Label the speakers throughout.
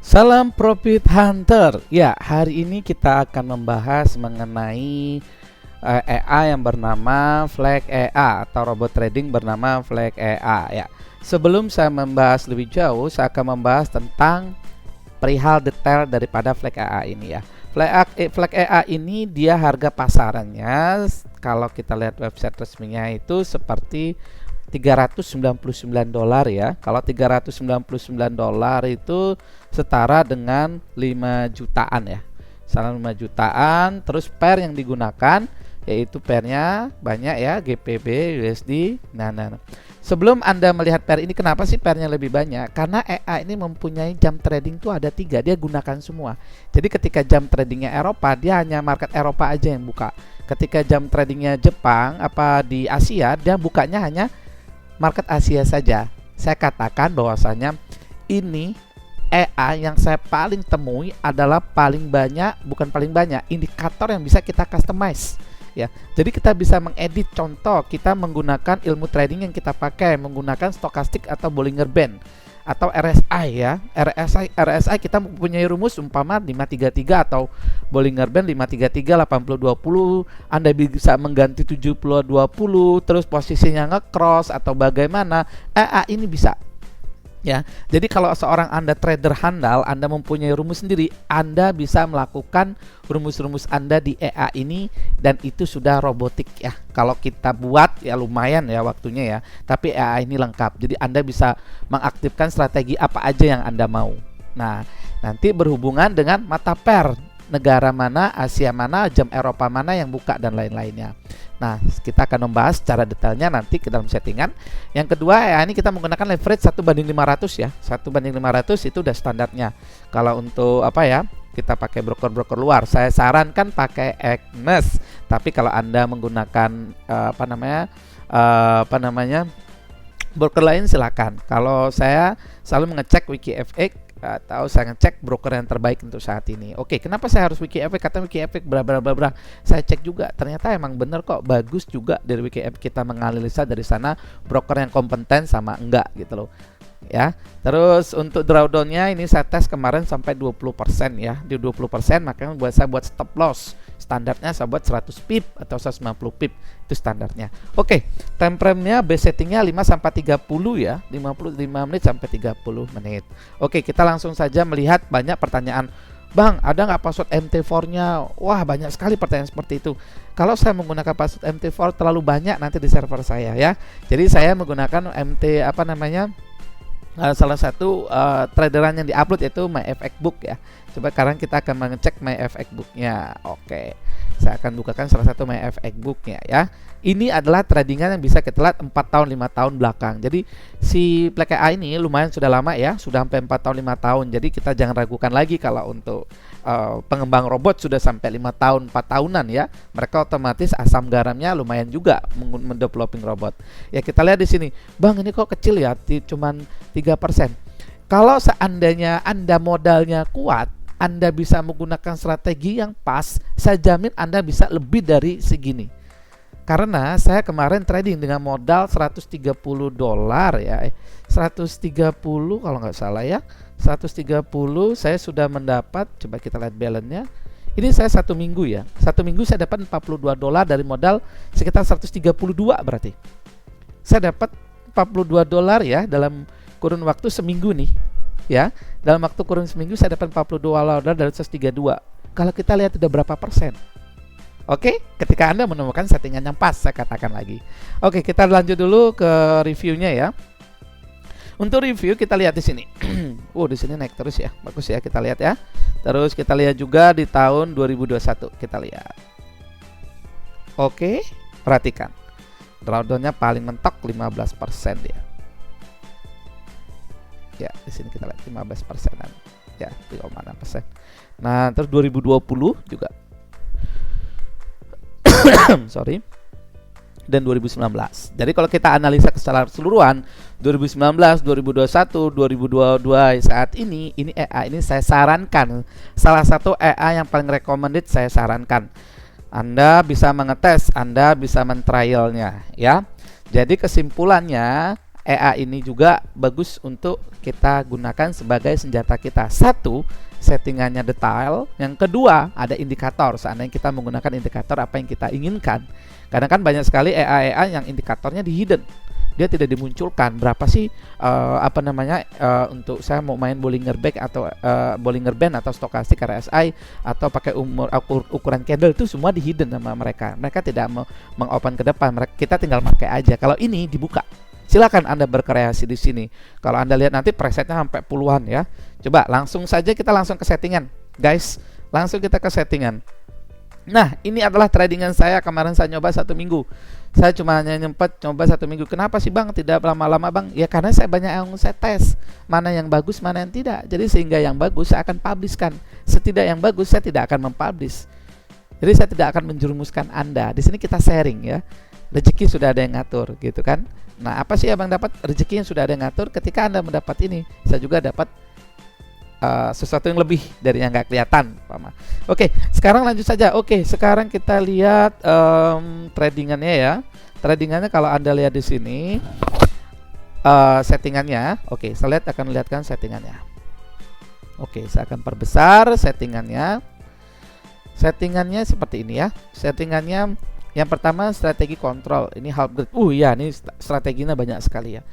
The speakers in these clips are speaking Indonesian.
Speaker 1: Salam Profit Hunter. Ya, hari ini kita akan membahas mengenai EA yang bernama Flag EA atau robot trading bernama Flag EA ya. Sebelum saya membahas lebih jauh, saya akan membahas tentang perihal detail daripada Flag EA ini ya. Flag EA ini dia harga pasarannya kalau kita lihat website resminya itu seperti $399 ya. Kalau $399 itu setara dengan 5 jutaan ya. Salah 5 jutaan. Terus pair yang digunakan yaitu pairnya banyak ya, GBP, USD. Nah. Sebelum Anda melihat pair ini, kenapa sih pairnya lebih banyak? Karena EA ini mempunyai jam trading tuh ada 3, dia gunakan semua. Jadi ketika jam tradingnya Eropa, dia hanya market Eropa aja yang buka. Ketika jam tradingnya Jepang apa di Asia, dia bukanya hanya market Asia saja. Saya katakan bahwasanya ini EA yang saya paling temui adalah paling banyak, bukan paling banyak, indikator yang bisa kita customize ya. Jadi kita bisa mengedit, contoh kita menggunakan ilmu trading yang kita pakai menggunakan stokastik atau Bollinger Band atau RSI ya. RSI kita mempunyai rumus umpama 533 atau Bollinger Band 533 80-20. Anda bisa mengganti 70-20 terus posisinya nge-cross atau bagaimana. ini bisa ya. Jadi kalau seorang Anda trader handal, Anda mempunyai rumus sendiri, Anda bisa melakukan rumus-rumus Anda di EA ini dan itu sudah robotik ya. Kalau kita buat ya lumayan ya waktunya ya, tapi EA ini lengkap. Jadi Anda bisa mengaktifkan strategi apa aja yang Anda mau. Nah, nanti berhubungan dengan mata pair, negara mana, Asia mana, jam Eropa mana yang buka dan lain-lainnya. Nah, kita akan membahas secara detailnya nanti ke dalam settingan. Yang kedua, ya ini kita menggunakan leverage 1:500 ya. 1:500 itu udah standarnya. Kalau untuk apa ya, kita pakai broker-broker luar, saya sarankan pakai Agnes. Tapi kalau Anda menggunakan broker lain silakan. Kalau saya selalu mengecek WikiFX atau saya ngecek broker yang terbaik untuk saat ini. Oke, kenapa saya harus WikiFX? Kata WikiFX bla. Saya cek juga, ternyata emang bener kok, bagus juga dari WikiFX kita menganalisa dari sana broker yang kompeten sama enggak gitu loh. Ya. Terus untuk drawdownnya ini saya tes kemarin sampai 20% ya. Di 20% makanya saya buat stop loss. Standarnya saya buat 100 pip atau 150 pip, itu standarnya. Oke, time frame-nya base settingnya 5 sampai 30 ya, 55 menit sampai 30 menit. Oke, kita langsung saja melihat banyak pertanyaan. Bang, ada nggak password MT4-nya? Wah, banyak sekali pertanyaan seperti itu. Kalau saya menggunakan password MT4 terlalu banyak nanti di server saya ya. Jadi saya menggunakan salah satu traderan yang diupload yaitu MyFXBook ya. Coba sekarang kita akan mengecek MyFXBook-nya. Oke, saya akan bukakan salah satu MyFXBook-nya ya. Ini adalah tradingan yang bisa kita lihat 4 tahun 5 tahun belakang. Jadi si Flag EA ini lumayan sudah lama ya, sudah sampai 4 tahun 5 tahun. Jadi kita jangan ragukan lagi kalau untuk pengembang robot sudah sampai 5 tahun 4 tahunan ya. Mereka otomatis asam garamnya lumayan juga mendeveloping robot. Ya kita lihat di sini. Bang, ini kok kecil ya, cuman 3%. Kalau seandainya Anda modalnya kuat, Anda bisa menggunakan strategi yang pas, saya jamin Anda bisa lebih dari segini. Karena saya kemarin trading dengan modal $130 ya, 130 kalau nggak salah ya, 130 saya sudah mendapat. Coba kita lihat balance-nya. Ini saya 1 minggu ya, 1 minggu saya dapat $42 dari modal sekitar 132 berarti. Saya dapat $42 ya dalam kurun waktu seminggu nih ya. Dalam waktu kurun seminggu saya dapat $42 dari 132. Kalau kita lihat udah berapa persen? Oke, ketika Anda menemukan settingan yang pas, saya katakan lagi. Oke, kita lanjut dulu ke reviewnya ya. Untuk review kita lihat di sini. Di sini naik terus ya. Bagus ya, kita lihat ya. Terus kita lihat juga di tahun 2021. Kita lihat. Oke, perhatikan. Drawdownnya paling mentok 15% dia. Ya, di sini kita lihat 15%-an. Ya, 3,6%. Nah, terus 2020 juga. Sorry. Dan 2019. Jadi kalau kita analisa secara keseluruhan 2019, 2021, 2022 saat ini EA ini saya sarankan. Salah satu EA yang paling recommended saya sarankan. Anda bisa mengetes, Anda bisa mentrialnya ya. Jadi kesimpulannya EA ini juga bagus untuk kita gunakan sebagai senjata kita. Satu, settingannya detail. Yang kedua, ada indikator. Seandainya kita menggunakan indikator apa yang kita inginkan. Karena kan banyak sekali EA yang indikatornya di hidden. Dia tidak dimunculkan. Berapa sih untuk saya mau main Bollinger Band atau Bollinger Band atau Stochastic RSI atau pakai ukuran candle, itu semua di hidden sama mereka. Mereka tidak mengopen ke depan. Kita tinggal pakai aja. Kalau ini dibuka. Silakan Anda berkreasi di sini. Kalau Anda lihat nanti presetnya sampai puluhan ya. Coba langsung saja kita langsung ke settingan, guys. Langsung kita ke settingan. Nah, ini adalah tradingan saya. Kemarin saya nyoba 1 minggu. Saya cuma hanya nyempet coba 1 minggu. Kenapa sih Bang tidak lama-lama Bang? Ya karena saya banyak yang saya tes, mana yang bagus, mana yang tidak. Jadi sehingga yang bagus saya akan publishkan. Setidak yang bagus saya tidak akan mempublish. Jadi saya tidak akan menjerumuskan Anda. Di sini kita sharing ya. Rezeki sudah ada yang ngatur gitu kan. Nah, apa sih Abang dapat? Rezeki yang sudah ada yang ngatur. Ketika Anda mendapat ini, saya juga dapat sesuatu yang lebih dari yang nggak kelihatan. Oke, sekarang lanjut saja. Oke, sekarang kita lihat tradingannya ya. Tradingannya kalau Anda lihat di sini settingannya. Oke, saya akan lihatkan settingannya. Oke, saya akan perbesar settingannya. Settingannya seperti ini ya. Settingannya yang pertama strategi kontrol. Ini half grid. Ya, ini strateginya banyak sekali ya.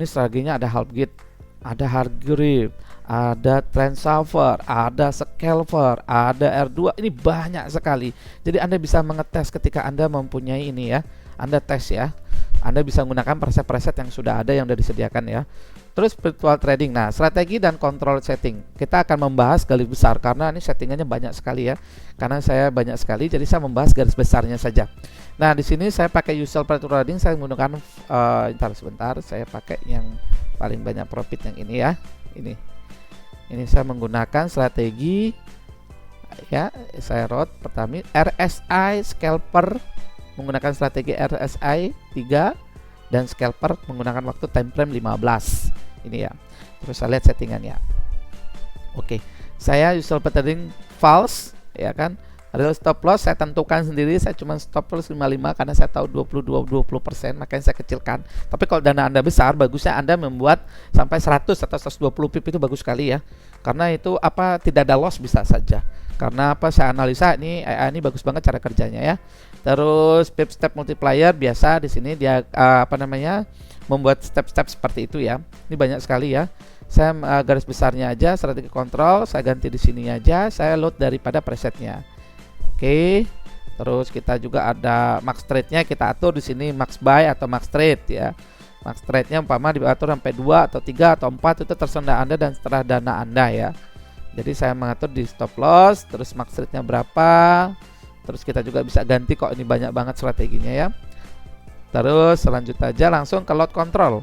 Speaker 1: Ini strateginya ada half grid, ada hard grip, ada trend solver, ada scalper, ada R2. Ini banyak sekali. Jadi Anda bisa mengetes ketika Anda mempunyai ini ya. Anda tes ya. Anda bisa menggunakan preset-preset yang sudah ada, yang sudah disediakan ya. Terus virtual trading. Nah, strategi dan control setting. Kita akan membahas garis besar karena ini settingannya banyak sekali ya. Karena saya banyak sekali, jadi saya membahas garis besarnya saja. Nah, di sini saya pakai usual virtual trading. Saya menggunakan sebentar, saya pakai yang paling banyak profit yang ini ya. Ini saya menggunakan strategi ya. Saya root pertama RSI scalper, menggunakan strategi RSI 3 dan scalper menggunakan waktu time frame 15. Ini ya. Terus saya lihat settingannya. Oke. Saya usual trading false ya kan. Real stop loss saya tentukan sendiri. Saya cuma stop loss 55 karena saya tahu 20%, makanya saya kecilkan. Tapi kalau dana Anda besar, bagusnya Anda membuat sampai 100 atau 120 pip, itu bagus sekali ya. Karena itu tidak ada loss bisa saja. Karena saya analisa ini bagus banget cara kerjanya ya. Terus pip step multiplier biasa di sini dia membuat step-step seperti itu ya. Ini banyak sekali ya. Saya garis besarnya aja strategi kontrol, saya ganti di sini aja, saya load daripada presetnya. Oke. Terus kita juga ada max trade-nya, kita atur di sini max buy atau max trade ya. Max trade-nya umpama diatur sampai 2 atau 3 atau 4, itu terserah Anda dan setelah dana Anda ya. Jadi saya mengatur di stop loss, terus max trade-nya berapa. Terus kita juga bisa ganti kok, ini banyak banget strateginya ya. Terus selanjut aja langsung ke load control.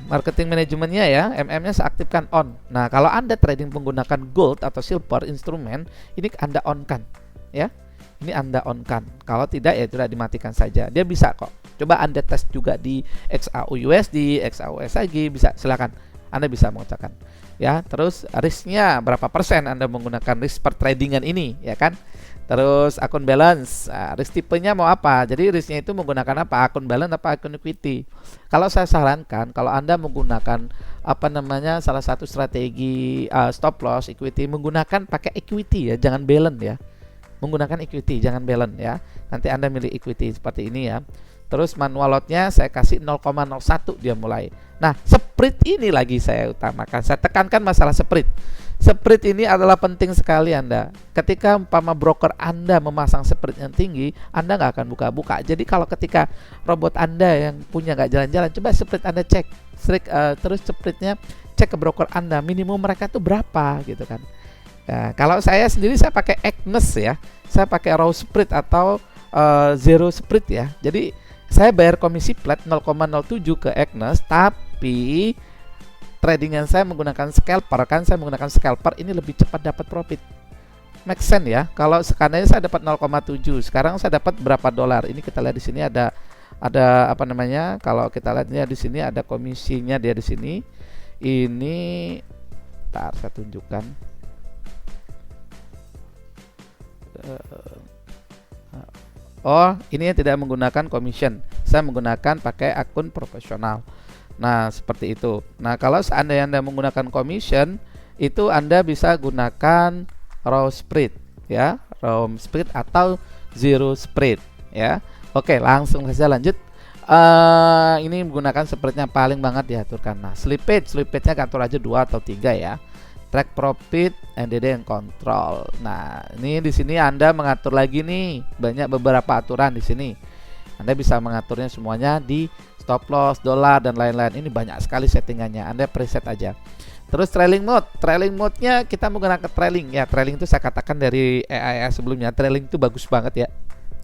Speaker 1: Marketing manajemennya ya, MM-nya saya aktifkan on. Nah, kalau Anda trading menggunakan gold atau silver instrumen, ini Anda on-kan ya. Ini Anda on-kan. Kalau tidak ya sudah dimatikan saja. Dia bisa kok. Coba Anda tes juga di XAUUSD, XAUSG, bisa, silakan. Anda bisa mengocokkan. Ya, terus risknya berapa persen Anda menggunakan risk per tradingan ini ya kan. Terus akun balance, risk tipenya mau apa? Jadi risknya itu menggunakan apa? Akun balance apa akun equity? Kalau saya sarankan, kalau Anda menggunakan salah satu strategi stop loss equity, menggunakan pakai equity ya, jangan balance ya. Menggunakan equity, jangan balance ya. Nanti Anda milih equity seperti ini ya. Terus manual lotnya saya kasih 0,01 dia mulai. Nah, spread ini lagi saya utamakan. Saya tekankan masalah spread. Spread ini adalah penting sekali Anda. Ketika umpama broker Anda memasang spread yang tinggi, Anda nggak akan buka-buka. Jadi kalau ketika robot Anda yang punya nggak jalan-jalan, coba spread Anda cek. Terus spreadnya cek ke broker Anda, minimum mereka tuh berapa gitu kan. Nah, kalau saya sendiri saya pakai Agnes ya. Saya pakai raw spread atau zero spread ya. Jadi saya bayar komisi flat 0,07 ke Agnes, tapi tradingan saya menggunakan scalper kan, saya menggunakan scalper ini lebih cepat dapat profit. Make sense ya. Kalau sekarang saya dapat 0,7, sekarang saya dapat berapa dolar? Ini kita lihat di sini ada kalau kita lihatnya di sini ada komisinya dia di sini. Ini saya tunjukkan. Oh, ini yang tidak menggunakan commission. saya menggunakan pakai akun profesional. Nah, seperti itu. Nah, kalau seandainya Anda menggunakan commission, itu Anda bisa gunakan raw spread ya, raw spread atau zero spread ya. Oke, langsung saja lanjut. Ini menggunakan spreadnya paling banget diaturkan. Nah, slippage-nya atur aja 2 atau 3 ya. Track profit, NDD and control. Nah, ini di sini Anda mengatur lagi nih, banyak beberapa aturan di sini. Anda bisa mengaturnya semuanya di stop loss, dolar dan lain-lain. Ini banyak sekali settingannya. Anda preset aja. Terus trailing mode-nya kita menggunakan trailing ya. Trailing itu saya katakan dari EIA sebelumnya, trailing itu bagus banget ya.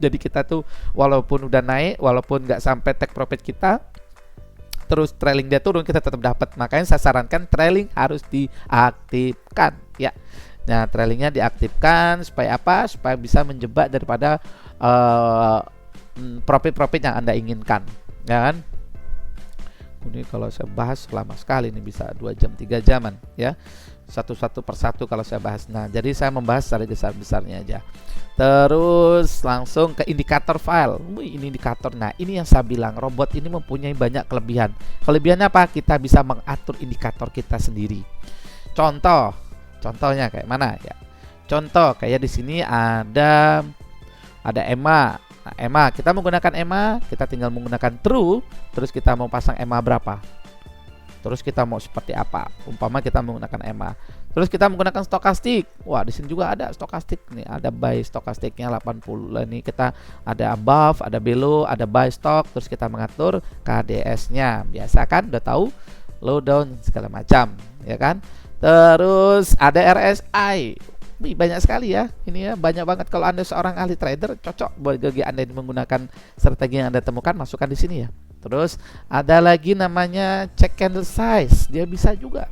Speaker 1: Jadi kita tuh walaupun udah naik, walaupun nggak sampai take profit kita, terus trailing dia turun, kita tetap dapat. Makanya saya sarankan trailing harus diaktifkan ya. Nah, trailingnya diaktifkan supaya apa? Supaya bisa menjebak daripada profit-profit yang Anda inginkan, ya kan? Ini kalau saya bahas lama sekali, ini bisa 2 jam 3 jaman ya, satu persatu kalau saya bahas. Nah, jadi saya membahas secara besar-besarnya aja. Terus langsung ke indikator file. Ini indikator. Nah, ini yang saya bilang, robot ini mempunyai banyak kelebihan. Kelebihannya apa? Kita bisa mengatur indikator kita sendiri. Contohnya kayak mana ya? Contoh kayak di sini ada EMA. Nah, EMA, kita menggunakan EMA, kita tinggal menggunakan true, terus kita mau pasang EMA berapa. Terus kita mau seperti apa? Umpama kita menggunakan EMA. Terus kita menggunakan stokastik. Wah, di sini juga ada stokastik nih, ada buy stokastiknya 80. Ini kita ada above, ada below, ada buy stock, terus kita mengatur KDS-nya. Biasa kan, udah tahu low down segala macam, ya kan? Terus ada RSI. Banyak sekali ya. Ini ya, banyak banget. Kalau Anda seorang ahli trader, cocok bagi Anda yang menggunakan strategi yang Anda temukan, masukkan di sini ya. Terus ada lagi namanya check candle size, dia bisa juga.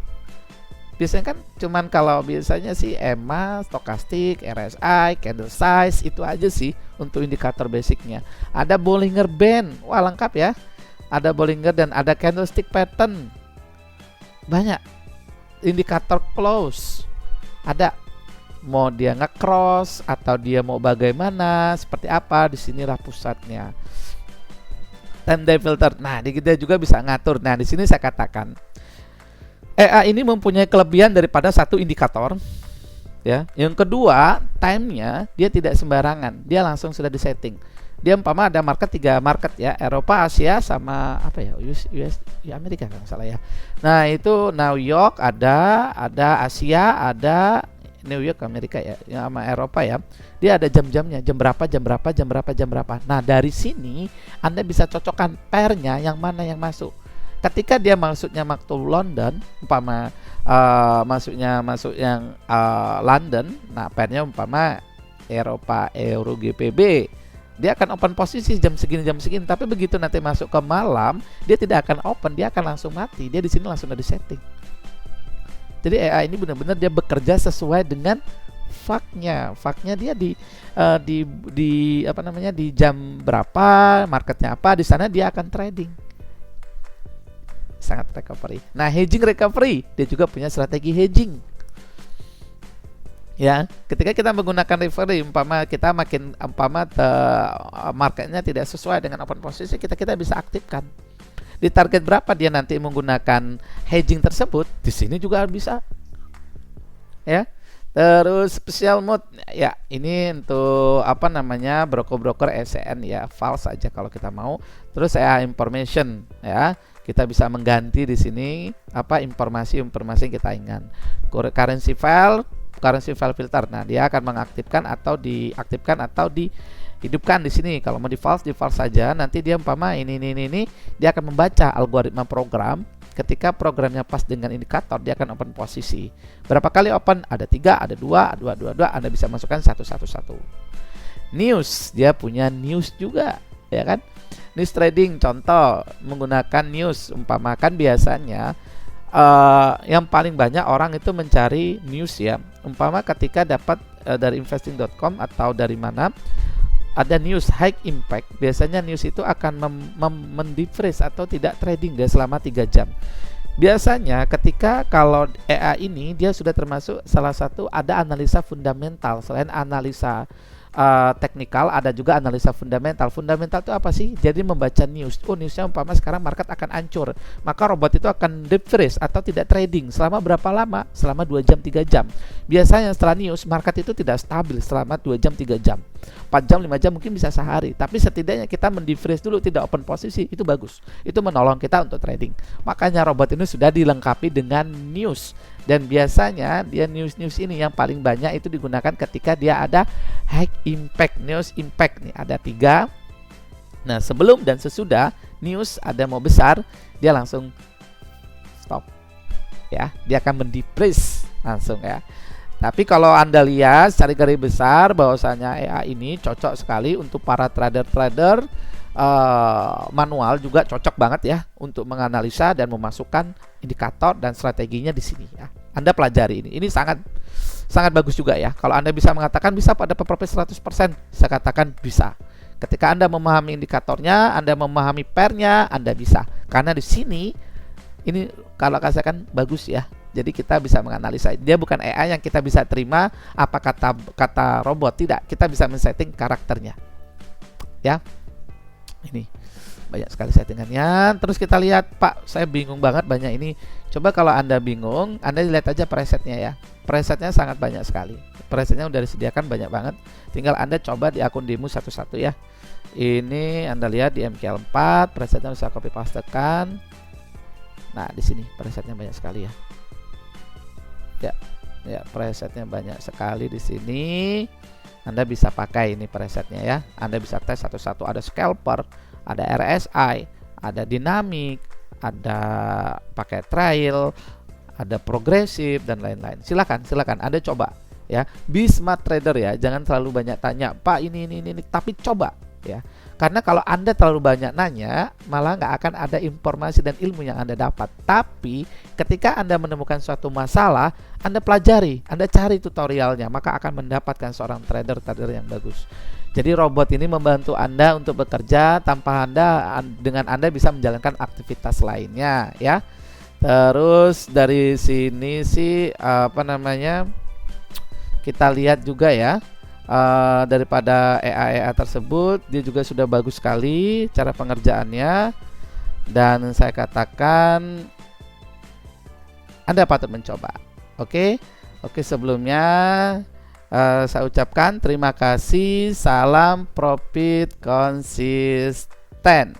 Speaker 1: Biasanya kan cuman kalau biasanya sih EMA, stokastik, RSI, candle size, itu aja sih untuk indikator basicnya. Ada Bollinger Band, wah lengkap ya. Ada Bollinger dan ada candlestick pattern. Banyak. Indikator close. Ada, mau dia nge-cross atau dia mau bagaimana, seperti apa, di sinilah pusatnya. Time day filter. Nah, kita juga bisa ngatur. Nah, di sini saya katakan EA ini mempunyai kelebihan daripada satu indikator ya. Yang kedua, time-nya dia tidak sembarangan. Dia langsung sudah disetting. Dia umpama ada market 3 market ya, Eropa, Asia sama apa ya? US ya, Amerika kalau salah ya. Nah, itu New York ada Asia, ada New York Amerika ya, sama Eropa ya. Dia ada jam-jamnya, jam berapa. Nah, dari sini Anda bisa cocokkan pairnya yang mana yang masuk. Ketika dia masuknya waktu London, umpama masuk yang London, nah pairnya umpama Eropa Euro GPB, dia akan open posisi jam segini. Tapi begitu nanti masuk ke malam, dia tidak akan open, dia akan langsung mati. Dia di sini langsung ada setting. Jadi AI ini benar-benar dia bekerja sesuai dengan faknya. Faknya dia di apa namanya, di jam berapa, marketnya apa, di sana dia akan trading. Sangat recovery. Nah, hedging recovery, dia juga punya strategi hedging. Ya, ketika kita menggunakan recovery, umpama marketnya tidak sesuai dengan open posisi, kita bisa aktifkan. Di target berapa dia nanti menggunakan hedging tersebut, di sini juga bisa ya. Terus special mode ya, ini untuk apa namanya, broker ECN ya, false saja kalau kita mau. Terus information ya, kita bisa mengganti di sini apa informasi yang kita inginkan. Currency file filter, nah dia akan mengaktifkan atau diaktifkan atau dihidupkan di sini. Kalau mau di false saja. Nanti dia umpama ini dia akan membaca algoritma program. Ketika programnya pas dengan indikator, dia akan open posisi. Berapa kali open? Ada 3, ada 2. Anda bisa masukkan satu. News, dia punya news juga, ya kan? News trading, contoh menggunakan news. Umpama kan biasanya yang paling banyak orang itu mencari news ya. Umpama ketika dapat dari investing.com atau dari mana ada news high impact, biasanya news itu akan mendefreeze atau tidak trading dia selama 3 jam. Biasanya ketika kalau EA ini dia sudah termasuk salah satu ada analisa fundamental. Selain analisa teknikal, ada juga analisa fundamental. Fundamental itu apa sih? Jadi membaca news. Oh, newsnya umpama sekarang market akan hancur, maka robot itu akan deep freeze atau tidak trading selama berapa lama? Selama 2 jam 3 jam. Biasanya setelah news market itu tidak stabil selama 2 jam 3 jam. 4 jam 5 jam mungkin bisa sehari, tapi setidaknya kita mendefreeze dulu, tidak open posisi, itu bagus. Itu menolong kita untuk trading. Makanya robot ini sudah dilengkapi dengan news. Dan biasanya dia news ini yang paling banyak itu digunakan ketika dia ada high impact. News impact nih ada 3. Nah, sebelum dan sesudah news ada mau besar, dia langsung stop. Ya, dia akan mendepres langsung ya. Tapi kalau Anda lihat secara garis besar bahwasanya AI ini cocok sekali untuk para trader-trader manual, juga cocok banget ya untuk menganalisa dan memasukkan indikator dan strateginya di sini ya. Anda pelajari ini sangat bagus juga ya. Kalau Anda bisa mengatakan bisa pada profit 100%, saya katakan bisa. Ketika Anda memahami indikatornya, Anda memahami pairnya, Anda bisa. Karena di sini ini kalau katakan bagus ya. Jadi kita bisa menganalisa. Dia bukan AI yang kita bisa terima apa kata robot, tidak. Kita bisa men-setting karakternya. Ya. Ini banyak sekali settingannya. Terus kita lihat, Pak, saya bingung banget banyak ini. Coba kalau Anda bingung, Anda lihat aja presetnya ya. Presetnya sangat banyak sekali. Presetnya udah disediakan banyak banget. Tinggal Anda coba di akun demo satu-satu ya. Ini Anda lihat di MQL4, presetnya bisa copy pastekan. Nah, di sini presetnya banyak sekali ya. Ya, presetnya banyak sekali di sini. Anda bisa pakai ini presetnya ya. Anda bisa tes satu-satu. Ada scalper, ada RSI, ada dinamik, ada pakai trail, ada progresif dan lain-lain. Silakan Anda coba ya. Be smart trader ya. Jangan terlalu banyak tanya, Pak ini, tapi coba ya. Karena kalau Anda terlalu banyak nanya, malah nggak akan ada informasi dan ilmu yang Anda dapat. Tapi ketika Anda menemukan suatu masalah, Anda pelajari, Anda cari tutorialnya, maka akan mendapatkan seorang trader yang bagus. Jadi robot ini membantu Anda untuk bekerja tanpa dengan Anda bisa menjalankan aktivitas lainnya ya. Terus dari sini sih kita lihat juga ya. Daripada AI tersebut, dia juga sudah bagus sekali cara pengerjaannya, dan saya katakan Anda patut mencoba. Oke, sebelumnya saya ucapkan terima kasih. Salam profit konsisten.